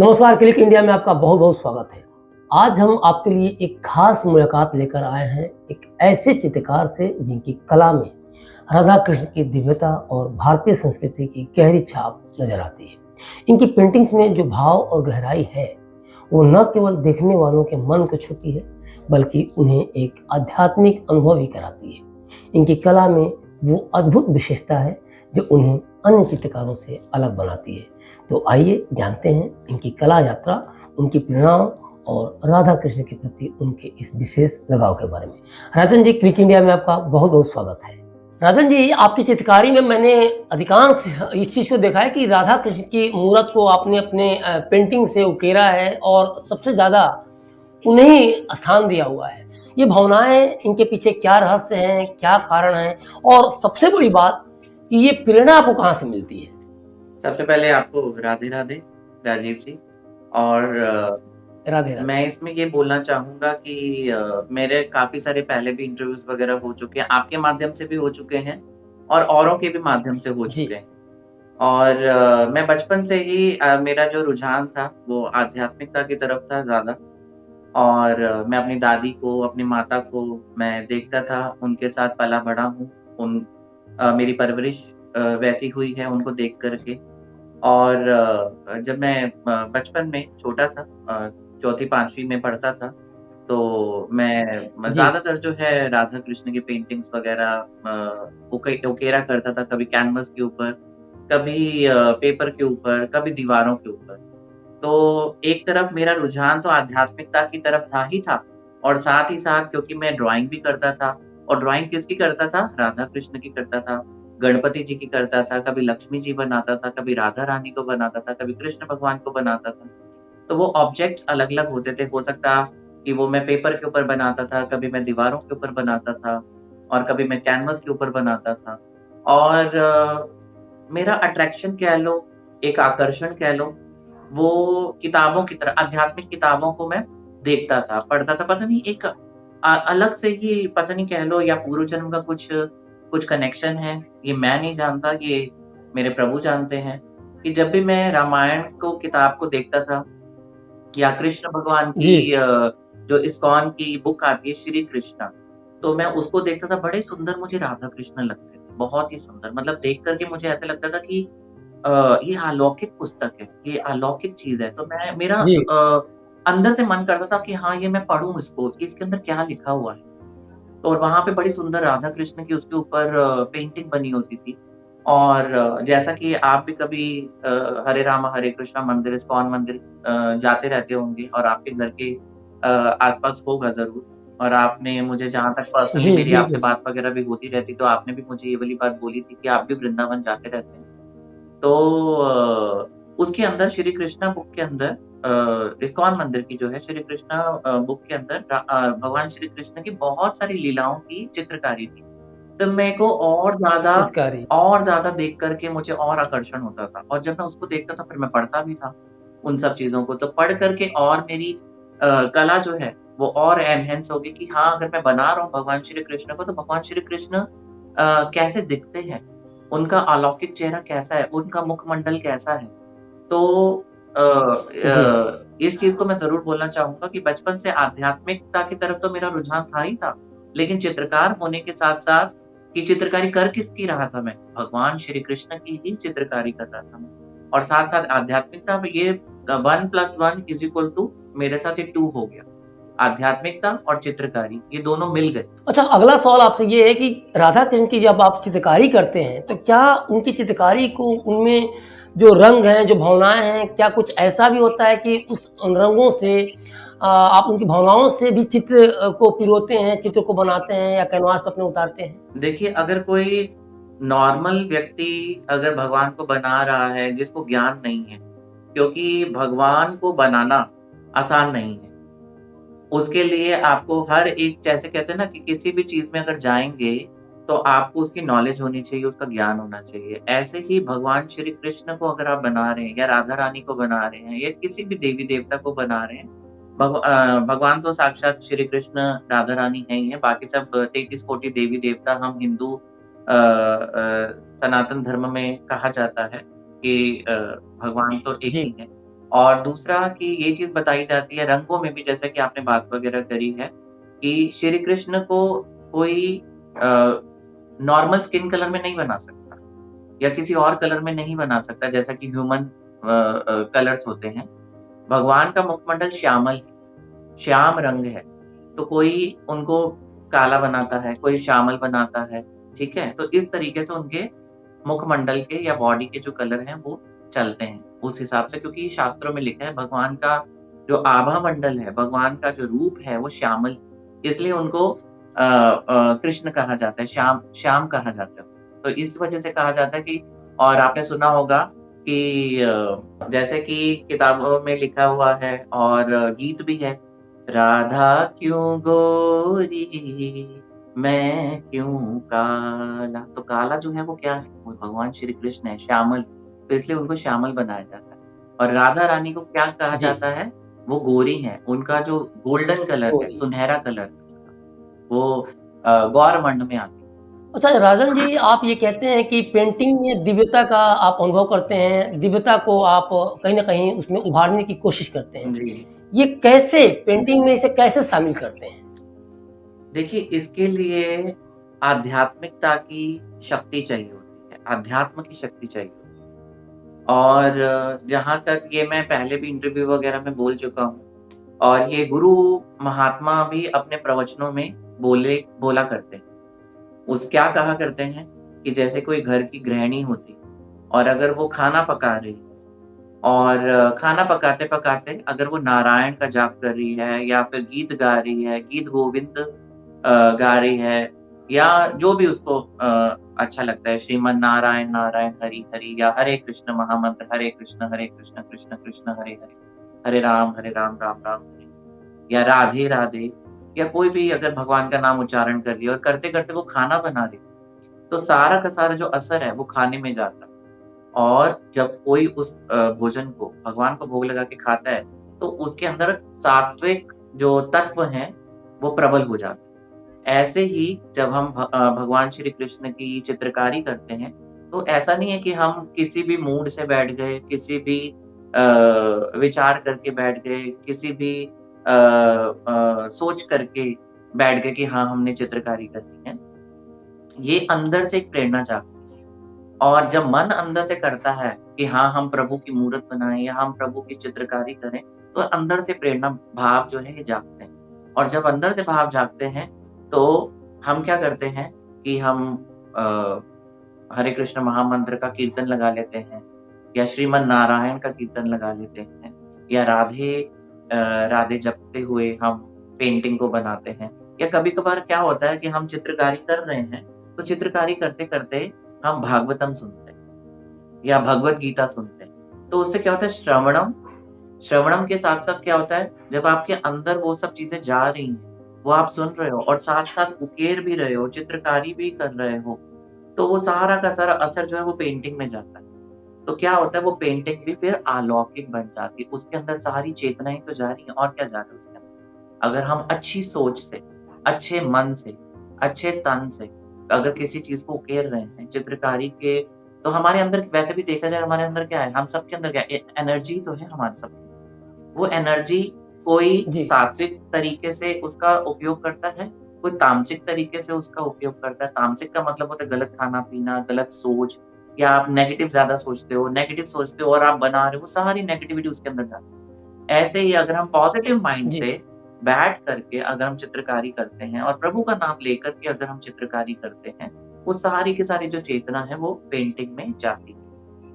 नमस्कार, click India में आपका बहुत-बहुत स्वागत है। आज हम आपके लिए एक खास मुलाकात लेकर आए हैं, एक ऐसे चित्रकार से जिनकी कला में राधा कृष्ण की दिव्यता और भारतीय संस्कृति की गहरी छाप नज़र आती है। इनकी पेंटिंग्स में जो भाव और गहराई है, वो न केवल देखने वालों के मन को छूती है, बल्कि उन्हें एक आध्यात्मिक अनुभव भी कराती है। इनकी कला में वो अद्भुत विशेषता है, जो उन्हें अन्य चित्रकारों से अलग बनाती है। तो आइए जानते हैं इनकी कला यात्रा, उनकी प्रेरणाओं और राधा कृष्ण के प्रति उनके इस विशेष लगाव के बारे में। राजन जी, क्लिक इंडिया में आपका बहुत-बहुत स्वागत है। राजन जी, आपकी चित्रकारी में मैंने अधिकांश इस चीज़ को देखा है कि राधा कृष्ण की मूरत को आपने अपने पेंटिंग से उकेरा है और सबसे ज़्यादा उन्हें स्थान दिया हुआ है। ये भावनाएँ, इनके पीछे क्या रहस्य हैं, क्या कारण है? और सबसे बड़ी बात कि ये प्रेरणा आपको कहाँ से मिलती है? सबसे पहले आपको राधे राधे, राजीव जी। और राधे, राधे। मैं इसमें ये बोलना चाहूँगा कि मेरे काफ़ी सारे पहले भी इंटरव्यूज़ वग़ैरह हो चुके हैं, आपके माध्यम से भी हो चुके हैं और औरों के भी माध्यम से हो जी, चुके हैं। और मैं बचपन से ही मेरा जो रुझान था, वो आध्यात्मिकता की तरफ था ज़्यादा। और मैं अपनी दादी को, अपनी माता को मैं देखता था, उनके साथ पला-बड़ा हूँ। मेरी परवरिश वैसी हुई है उनको देख कर के। और जब मैं बचपन में छोटा था, 4th-5वीं में पढ़ता था, तो मैं जी। ज़्यादातर जो है राधा कृष्ण की पेंटिंग्स वग़ैरह उकेरा करता था, कभी कैनवस के ऊपर, कभी पेपर के ऊपर, कभी दीवारों के ऊपर। तो एक तरफ मेरा रुझान तो आध्यात्मिकता की तरफ था ही था, और साथ ही साथ क्योंकि मैं ड्राइंग भी करता था। और ड्राइंग किसकी करता था? राधा कृष्ण की करता था, गणपति जी की करता था, कभी लक्ष्मी जी बनाता था, कभी राधा रानी को बनाता था, कभी कृष्ण भगवान को बनाता था। तो वो ऑब्जेक्ट्स अलग-अलग होते थे, हो सकता कि वो मैं पेपर के ऊपर बनाता था, कभी मैं दीवारों के ऊपर बनाता था और कभी मैं कैनवस के ऊपर बनाता था। और मेरा अट्रैक्शन कह लो, एक आकर्षण कह लो, वो किताबों की तरह आध्यात्मिक किताबों को मैं देखता था, पढ़ता था। पता नहीं एक अलग से ही पता नहीं कह लो, या पूर्व जन्म का कुछ कुछ कनेक्शन है, ये मैं नहीं जानता, ये मेरे प्रभु जानते हैं। कि जब भी मैं रामायण को किताब को देखता था, या कृष्ण भगवान जी। की जो इस्कॉन की बुक आती है श्री कृष्णा, तो मैं उसको देखता था, बड़े सुंदर मुझे राधा कृष्ण लगते थे, बहुत ही सुंदर। मतलब देख कर के मुझे ऐसा लगता था कि ये अलौकिक पुस्तक है, ये अलौकिक चीज़ है। तो मैं मेरा जी। अंदर से मन करता था कि हाँ, ये मैं पढ़ूँ इसको, कि इसके अंदर क्या लिखा हुआ है। तो और वहाँ पे बड़ी सुंदर राधा कृष्ण की उसके ऊपर पेंटिंग बनी होती थी। और जैसा कि आप भी कभी हरे राम हरे कृष्णा मंदिर, इस्कॉन मंदिर जाते रहते होंगे, और आपके घर के आस-पास होगा ज़रूर। और आपने मुझे, जहाँ तक पर्सनली जी, मेरी आपसे बिल्कुल। बात वगैरह भी होती रहती, तो आपने भी मुझे ये वाली बात बोली थी कि आप भी वृंदावन जाते रहते हैं। तो उसके अंदर श्री कृष्णा बुक के अंदर, इस्कॉन मंदिर की जो है श्री कृष्णा बुक के अंदर भगवान श्री कृष्ण की बहुत सारी लीलाओं की चित्रकारी थी। तो मेरे को चित्रकारी। और ज़्यादा देख कर के मुझे और आकर्षण होता था, और जब मैं उसको देखता था फिर मैं पढ़ता भी था, उन सब चीज़ों को। तो पढ़ कर के और मेरी कला जो है वो और एनहांस होगी कि हाँ, अगर मैं बना रहा हूँ भगवान श्री कृष्ण को, तो भगवान श्री कृष्ण कैसे दिखते हैं? उनका अलौकिक चेहरा कैसा है? उनका मुखमंडल कैसा है? तो जी। इस चीज़ को मैं ज़रूर बोलना चाहूँगा कि बचपन से आध्यात्मिकता की तरफ तो मेरा रुझान था ही था, लेकिन चित्रकार होने के साथ-साथ कि चित्रकारी कर किसकी रहा था मैं? भगवान श्री कृष्ण की ही चित्रकारी कर रहा था मैं। और साथ-साथ आध्यात्मिकता में ये 1 + 1 = मेरे साथ ये 2 हो गया। आध्यात्मिकता और चित्रकारी, ये दोनों मिल गए। अच्छा, अगला सवाल आपसे ये है कि राधा कृष्ण की जब आप चित्रकारी करते हैं, तो क्या उनकी चित्रकारी को उनमें जो रंग हैं, जो भावनाएँ हैं, क्या कुछ ऐसा भी होता है कि उस उन रंगों से आप उनकी भावनाओं से भी चित्र को पिरोते हैं, चित्र को बनाते हैं या कैनवास पे अपने उतारते हैं? देखिए, अगर कोई नॉर्मल व्यक्ति अगर भगवान को बना रहा है, जिसको ज्ञान नहीं है, क्योंकि भगवान को बनाना आसान नहीं है। उसके लिए आपको हर एक, जैसे कहते हैं ना कि किसी भी चीज़ में अगर जाएँगे, तो आपको उसकी नॉलेज होनी चाहिए, उसका ज्ञान होना चाहिए। ऐसे ही भगवान श्री कृष्ण को अगर आप बना रहे हैं, या राधा रानी को बना रहे हैं, या किसी भी देवी-देवता को बना रहे हैं, भगवान तो साक्षात श्री कृष्ण, राधा रानी हैं ही हैं, बाकी सब 33 कोटि देवी-देवता हम हिंदू सनातन धर्म में कहा जाता है कि भगवान तो एक जी। ही हैं। और दूसरा कि ये चीज़ बताई जाती है रंगों में भी, जैसा कि आपने बात वगैरह करी है, कि श्री कृष्ण को कोई नॉर्मल स्किन कलर में नहीं बना सकता या किसी और कलर में नहीं बना सकता, जैसा कि ह्यूमन कलर्स होते हैं। भगवान का मुखमंडल श्यामल है, श्याम रंग है, तो कोई उनको काला बनाता है, कोई श्यामल बनाता है, ठीक है? तो इस तरीके से उनके मुखमंडल के या बॉडी के जो कलर हैं वो चलते हैं, उस हिसाब से, क्योंकि शास्त्रों में लिखा है भगवान का जो आभा मंडल है, भगवान का जो रूप है वो श्यामल, इसलिए उनको कृष्ण कहा जाता है, श्याम श्याम कहा जाता है। तो इस वजह से कहा जाता है कि, और आपने सुना होगा कि जैसे कि किताबों में लिखा हुआ है और गीत भी है, राधा क्यों गोरी मैं क्यों काला, तो काला जो है वो क्या है? वो भगवान श्री कृष्ण है, श्यामल, तो इसलिए उनको श्यामल बनाया जाता है। और राधा रानी को क्या कहा जी। जाता है? वो गोरी हैं, उनका जो गोल्डन कलर है, गोरी। सुनहरा कलर, वो गौरमंड में आती है। अच्छा राजन जी, आप ये कहते हैं कि पेंटिंग में दिव्यता का आप अनुभव करते हैं, दिव्यता को आप कहीं न कहीं उसमें उभारने की कोशिश करते हैं। जी। ये कैसे पेंटिंग में इसे कैसे शामिल करते हैं? देखिए, इसके लिए आध्यात्मिकता की शक्ति चाहिए होती है, अध्यात्म की शक्ति चाहिए होती है। और जहाँ तक ये मैं पहले भी इंटरव्यू वगैरह में बोल चुका हूँ, और ये गुरु महात्मा भी अपने प्रवचनों में बोला करते हैं। क्या कहा करते हैं कि जैसे कोई घर की गृहिणी होती और अगर वो खाना पका रही और खाना पकाते-पकाते अगर वो नारायण का जाप कर रही है या फिर गीत गा रही है, गीत गोविंद गा रही है, या जो भी उसको अच्छा लगता है, श्रीमन नारायण नारायण हरि हरि, या हरे कृष्ण महामंत्र, हरे कृष्ण कृष्ण कृष्ण हरे हरे, हरे राम राम राम हरे, या राधे राधे, या कोई भी अगर भगवान का नाम उच्चारण कर रही है और करते-करते वो खाना बना रही है, तो सारा का सारा जो असर है वो खाने में जाता है। और जब कोई उस भोजन को भगवान को भोग लगा के खाता है, तो उसके अंदर सात्विक जो तत्व हैं, वो प्रबल हो जाते हैं। ऐसे ही जब हम भगवान श्री कृष्ण की चित्रकारी करते हैं, तो ऐसा नहीं है कि हम किसी भी मूड से बैठ गए, किसी भी विचार करके बैठ गए, किसी भी सोच करके बैठ गए कि हाँ, हमने चित्रकारी करनी है। ये अंदर से एक प्रेरणा जागती है। और जब मन अंदर से करता है कि हाँ, हम प्रभु की मूरत बनाएँ या हम प्रभु की चित्रकारी करें, तो अंदर से प्रेरणा भाव जो है ये जागते हैं। और जब अंदर से भाव जागते हैं, तो हम क्या करते हैं कि हम अ, हरे कृष्ण महामंत्र का कीर्तन लगा लेते हैं, या श्रीमन नारायण का कीर्तन लगा लेते हैं, या राधे जपते हुए हम पेंटिंग को बनाते हैं। या कभी-कभार क्या होता है कि हम चित्रकारी कर रहे हैं, तो चित्रकारी करते-करते हम भागवतम सुनते हैं या भगवत गीता सुनते हैं। तो उससे क्या होता है, श्रवणम श्रवणम के साथ-साथ क्या होता है, जब आपके अंदर वो सब चीज़ें जा रही हैं, वो आप सुन रहे हो और साथ-साथ उकेर भी रहे हो, चित्रकारी भी कर रहे हो, तो वो सारा का सारा असर जो है वो पेंटिंग में जाता है। तो क्या होता है, वो पेंटिंग भी फिर अलौकिक बन जाती है। उसके अंदर सारी चेतनाएँ तो जा रही हैं, और क्या जा रहा है उसके अंदर। अगर हम अच्छी सोच से, अच्छे मन से, अच्छे तन से अगर किसी चीज़ को उकेर रहे हैं चित्रकारी के, तो हमारे अंदर वैसे भी देखा जाए, हमारे अंदर क्या है? हम सबके अंदर क्या है? एनर्जी तो है हमारे सब। वो एनर्जी कोई जी। सात्विक तरीके से उसका उपयोग करता है, कोई तामसिक तरीके से उसका उपयोग करता है। तामसिक का मतलब होता है गलत खाना-पीना, गलत सोच, या आप नेगेटिव सोचते हो और आप बना रहे हो, वो सारी नेगेटिविटी उसके अंदर जाती है। ऐसे ही अगर हम पॉज़िटिव माइंड जी। से बैठ करके अगर हम चित्रकारी करते हैं और प्रभु का नाम लेकर के अगर हम चित्रकारी करते हैं, वो सारी की सारी जो चेतना है वो पेंटिंग में जाती है।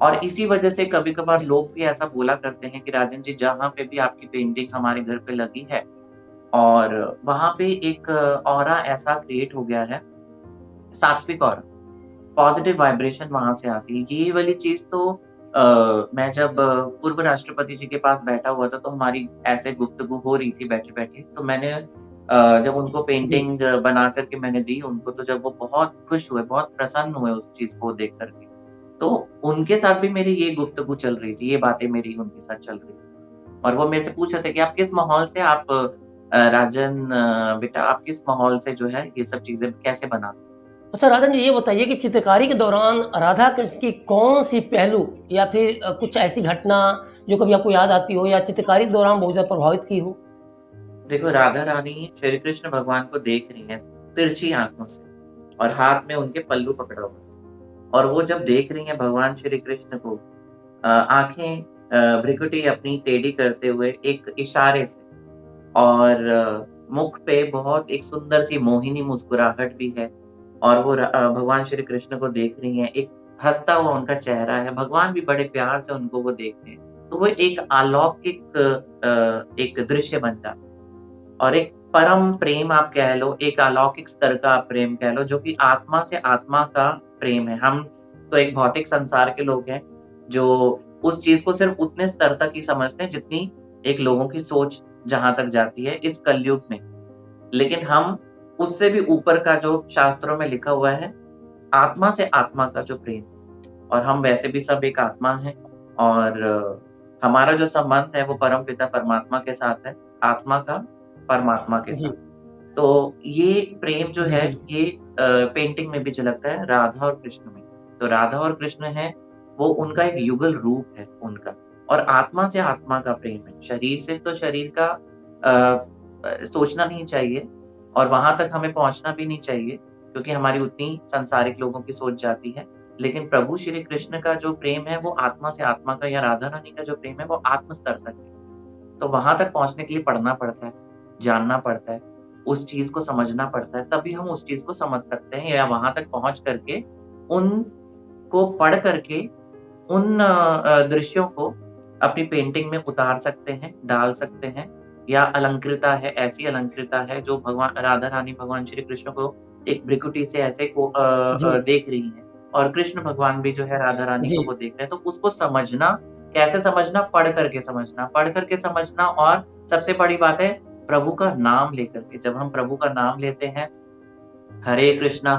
और इसी वजह से कभी-कभार जी। लोग भी ऐसा बोला करते हैं कि राजन जी, जहाँ पे भी आपकी पेंटिंग हमारे घर पे लगी है, और वहाँ पे एक ऑरा ऐसा क्रिएट हो गया है, सात्विक ऑरा, पॉजिटिव वाइब्रेशन वहाँ से आती है। ये वाली चीज़ तो मैं जब पूर्व राष्ट्रपति जी के पास बैठा हुआ था, तो हमारी ऐसे गुफ्तगू हो रही थी बैठे-बैठे, तो मैंने जब उनको जी। पेंटिंग बना कर के मैंने दी उनको, तो जब वो बहुत खुश हुए, बहुत प्रसन्न हुए उस चीज़ को देख कर के, तो उनके साथ भी मेरी ये गुफ्तगू चल रही थी, ये बातें मेरी उनके साथ चल रही थी। और वो मेरे से पूछ रहे थे कि आप किस माहौल से, राजन बेटा, आप किस माहौल से जो है ये सब चीज़ें कैसे बनाते हैं? अच्छा राजन जी, ये बताइए कि चित्रकारी के दौरान राधा कृष्ण की कौन सी पहलू या फिर कुछ ऐसी घटना जो कभी आपको याद आती हो या चित्रकारी के दौरान बहुत ज़्यादा प्रभावित की हो? देखो, राधा रानी श्री कृष्ण भगवान को देख रही हैं तिरछी आँखों से और हाथ में उनके पल्लू पकड़ा हुआ है और वो जब देख रही हैं भगवान श्री कृष्ण को आँखें भ्रिकुटी अपनी टेढ़ी करते हुए एक इशारे से और मुख पे बहुत एक सुंदर-सी मोहिनी मुस्कुराहट भी है और वो भगवान श्री कृष्ण को देख रही हैं, एक हँसता हुआ उनका चेहरा है, भगवान भी बड़े प्यार से उनको वो देख रहे हैं। तो वो एक अलौकिक एक दृश्य बन जाता है और एक परम प्रेम आप कह लो, एक अलौकिक स्तर का आप प्रेम कह लो, जो कि आत्मा से आत्मा का प्रेम है। हम तो एक भौतिक संसार के लोग हैं, जो उस चीज़ को सिर्फ़ उतने स्तर तक ही समझते हैं, जितनी एक लोगों की सोच जहाँ तक जाती है इस कलयुग में। लेकिन हम उससे भी ऊपर का जो शास्त्रों में लिखा हुआ है, आत्मा से आत्मा का जो प्रेम और हम वैसे भी सब एक आत्मा हैं और हमारा जो संबंध है वो परमपिता परमात्मा के साथ है, आत्मा का परमात्मा के साथ। जी, तो ये प्रेम जो जी है बिल्कुल। ये पेंटिंग में भी झलकता है राधा और कृष्ण में। तो राधा और कृष्ण हैं, वो उनका एक युगल रूप है उनका और आत्मा से आत्मा का प्रेम है। शरीर से तो शरीर का सोचना नहीं चाहिए और वहाँ तक हमें पहुँचना भी नहीं चाहिए, क्योंकि हमारी उतनी सांसारिक लोगों की सोच जाती है। लेकिन प्रभु श्री कृष्ण का जो प्रेम है वो आत्मा से आत्मा का या राधा रानी का जो प्रेम है वो आत्म स्तर तक है। तो वहाँ तक पहुँचने के लिए पढ़ना पड़ता है, जानना पड़ता है, उस चीज़ को समझना पड़ता है, तभी हम उस चीज़ को समझ सकते हैं या वहाँ तक पहुँच करके उनको पढ़ करके उन दृश्यों को अपनी पेंटिंग में उतार सकते हैं, डाल सकते हैं या अलंकृता है, ऐसी अलंकृता है जो भगवान राधा रानी भगवान श्री कृष्ण को एक भ्रिकुटी से ऐसे को जी, देख रही हैं और कृष्ण भगवान भी जो है राधा रानी जी। को वो देख रहे हैं। तो उसको समझना, कैसे समझना? पढ़ करके समझना और सबसे बड़ी बात है प्रभु का नाम लेकर के। जब हम प्रभु का नाम लेते हैं हरे कृष्णा,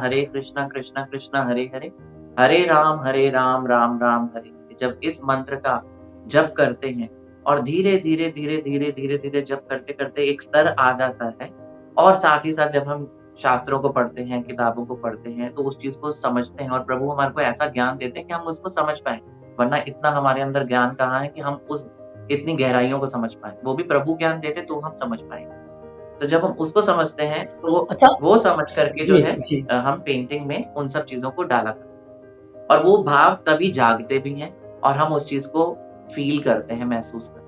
कृष्णा कृष्णा हरे हरे, हरे राम राम हरे हरे। जब इस मंत्र का जप करते हैं और धीरे-धीरे, धीरे-धीरे, धीरे-धीरे जप करते-करते एक स्तर आ जाता है और साथ ही साथ जब हम शास्त्रों को पढ़ते हैं, किताबों को पढ़ते हैं, तो उस चीज़ को समझते हैं और प्रभु हमारे को ऐसा ज्ञान देते हैं कि हम उसको समझ पाएँ। वरना इतना हमारे अंदर ज्ञान कहाँ है कि हम उस इतनी गहराइयों को समझ पाएँ। वो भी प्रभु ज्ञान देते तो हम समझ पाएँगे। तो जब हम उसको समझते हैं, तो अच्छा वो समझ करके जो जी, है जी। हम पेंटिंग में उन सब चीज़ों को डाला करते हैं और वो भाव तभी जागते भी हैं और हम उस चीज़ को फ़ील करते हैं, महसूस करते हैं।